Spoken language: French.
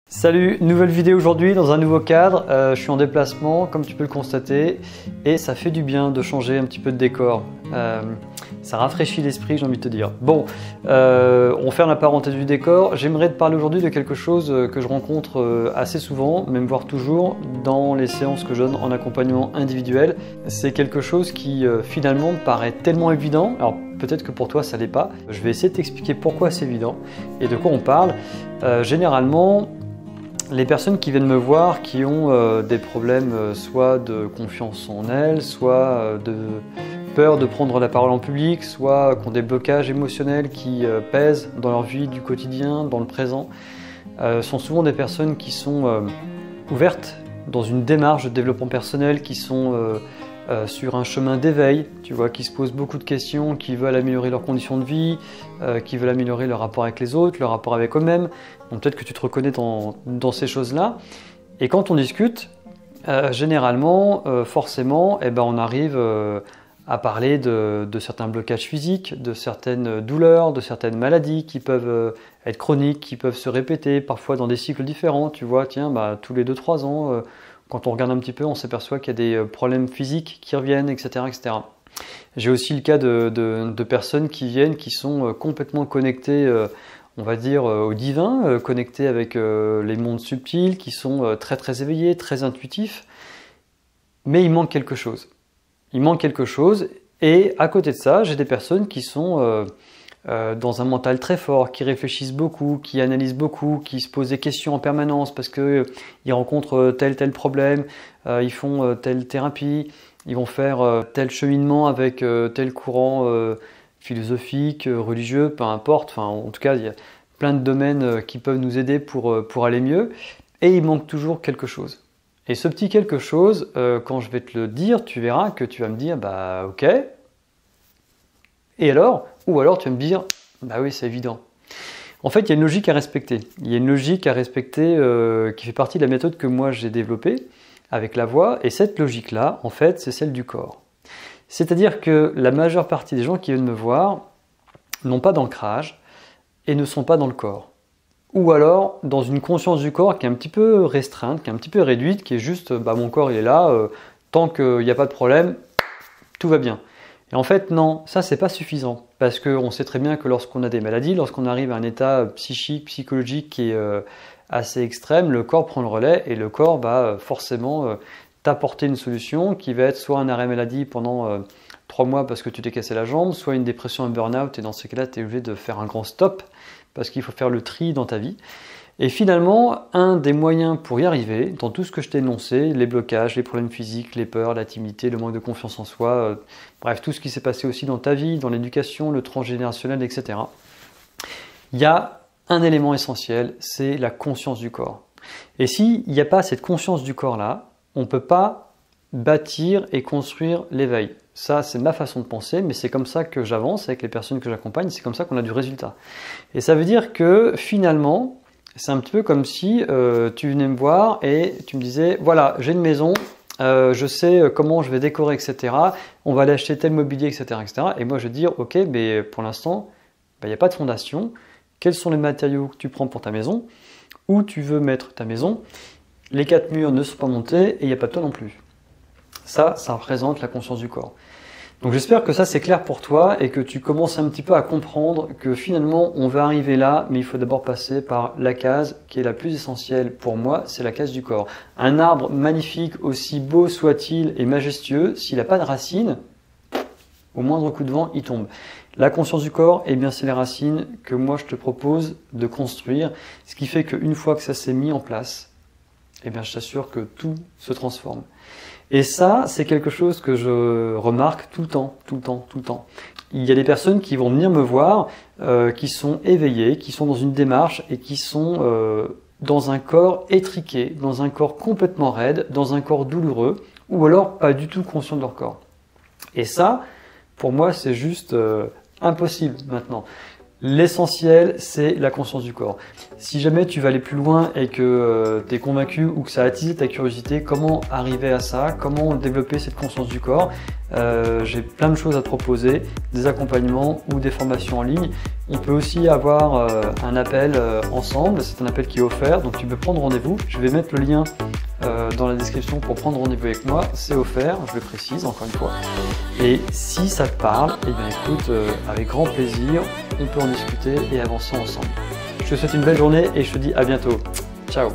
Salut, nouvelle vidéo aujourd'hui dans un nouveau cadre. Je suis en déplacement comme tu peux le constater et ça fait du bien de changer un petit peu de décor. Ça rafraîchit l'esprit, j'ai envie de te dire. Bon, on ferme la parenthèse du décor. J'aimerais te parler aujourd'hui de quelque chose que je rencontre assez souvent, même voire toujours, dans les séances que je donne en accompagnement individuel. C'est quelque chose qui finalement me paraît tellement évident. Alors peut-être que pour toi ça l'est pas. Je vais essayer de t'expliquer pourquoi c'est évident et de quoi on parle. Généralement, les personnes qui viennent me voir, qui ont des problèmes soit de confiance en elles, soit de peur de prendre la parole en public, soit qui ont des blocages émotionnels qui pèsent dans leur vie du quotidien, dans le présent, sont souvent des personnes qui sont ouvertes dans une démarche de développement personnel, qui sont sur un chemin d'éveil, tu vois, qui se posent beaucoup de questions, qui veulent améliorer leurs conditions de vie, qui veulent améliorer leur rapport avec les autres, leur rapport avec eux-mêmes. Donc peut-être que tu te reconnais dans ces choses-là. Et quand on discute, généralement, forcément, on arrive à parler de certains blocages physiques, de certaines douleurs, de certaines maladies qui peuvent être chroniques, qui peuvent se répéter, parfois dans des cycles différents. Tu vois, tiens, tous les 2-3 ans, quand on regarde un petit peu, on s'aperçoit qu'il y a des problèmes physiques qui reviennent, etc. etc. J'ai aussi le cas de personnes qui viennent, qui sont complètement connectées, on va dire, au divin, connectées avec les mondes subtils, qui sont très très éveillés, très intuitifs, mais il manque quelque chose. Il manque quelque chose, et à côté de ça, j'ai des personnes qui sont dans un mental très fort, qui réfléchissent beaucoup, qui analysent beaucoup, qui se posent des questions en permanence parce qu'ils rencontrent tel problème, ils font telle thérapie, ils vont faire tel cheminement avec tel courant philosophique, religieux, peu importe. Enfin, en tout cas, il y a plein de domaines qui peuvent nous aider pour aller mieux, et il manque toujours quelque chose. Et ce petit quelque chose, quand je vais te le dire, tu verras que tu vas me dire, bah ok, et alors? Ou alors tu vas me dire, bah oui, c'est évident. En fait, il y a une logique à respecter. Il y a une logique à respecter qui fait partie de la méthode que moi j'ai développée avec la voix, et cette logique-là, en fait, c'est celle du corps. C'est-à-dire que la majeure partie des gens qui viennent me voir n'ont pas d'ancrage et ne sont pas dans le corps. Ou alors dans une conscience du corps qui est un petit peu restreinte, qui est un petit peu réduite, qui est juste, mon corps il est là, tant qu'il n'y a pas de problème, tout va bien. Et en fait, non, ça c'est pas suffisant, parce qu'on sait très bien que lorsqu'on a des maladies, lorsqu'on arrive à un état psychique, psychologique qui est assez extrême, le corps prend le relais et le corps va forcément t'apporter une solution qui va être soit un arrêt maladie pendant 3 mois parce que tu t'es cassé la jambe, soit une dépression, un burn-out, et dans ces cas-là, tu es obligé de faire un grand stop parce qu'il faut faire le tri dans ta vie. Et finalement, un des moyens pour y arriver, dans tout ce que je t'ai énoncé, les blocages, les problèmes physiques, les peurs, la timidité, le manque de confiance en soi, bref, tout ce qui s'est passé aussi dans ta vie, dans l'éducation, le transgénérationnel, etc. Il y a un élément essentiel, c'est la conscience du corps. Et s'il n'y a pas cette conscience du corps-là, on ne peut pas bâtir et construire l'éveil. Ça, c'est ma façon de penser, mais c'est comme ça que j'avance avec les personnes que j'accompagne, c'est comme ça qu'on a du résultat. Et ça veut dire que finalement, c'est un petit peu comme si tu venais me voir et tu me disais, voilà, j'ai une maison, je sais comment je vais décorer, etc. On va aller acheter tel mobilier, etc., etc. Et moi, je vais dire, ok, mais pour l'instant, il n'y a pas de fondation. Quels sont les matériaux que tu prends pour ta maison? Où tu veux mettre ta maison? Les 4 murs ne sont pas montés et il n'y a pas de toit non plus. Ça représente la conscience du corps. Donc j'espère que ça c'est clair pour toi et que tu commences un petit peu à comprendre que finalement on va arriver là, mais il faut d'abord passer par la case qui est la plus essentielle pour moi, c'est la case du corps. Un arbre magnifique, aussi beau soit-il et majestueux, s'il n'a pas de racines, au moindre coup de vent, il tombe. La conscience du corps, eh bien c'est les racines que moi je te propose de construire, ce qui fait qu'une fois que ça s'est mis en place, eh bien je t'assure que tout se transforme. Et ça, c'est quelque chose que je remarque tout le temps. Il y a des personnes qui vont venir me voir, qui sont éveillées, qui sont dans une démarche et qui sont dans un corps étriqué, dans un corps complètement raide, dans un corps douloureux, ou alors pas du tout conscient de leur corps. Et ça, pour moi, c'est juste impossible maintenant. L'essentiel, c'est la conscience du corps. Si jamais tu vas aller plus loin et que tu es convaincu ou que ça a attisé ta curiosité, comment arriver à ça? Comment développer cette conscience du corps? J'ai plein de choses à te proposer, des accompagnements ou des formations en ligne. On peut aussi avoir un appel ensemble, c'est un appel qui est offert, donc tu peux prendre rendez-vous. Je vais mettre le lien dans la description pour prendre rendez-vous avec moi, c'est offert, je le précise encore une fois. Et si ça te parle, eh bien écoute, avec grand plaisir, on peut en discuter et avancer ensemble. Je te souhaite une belle journée et je te dis à bientôt. Ciao!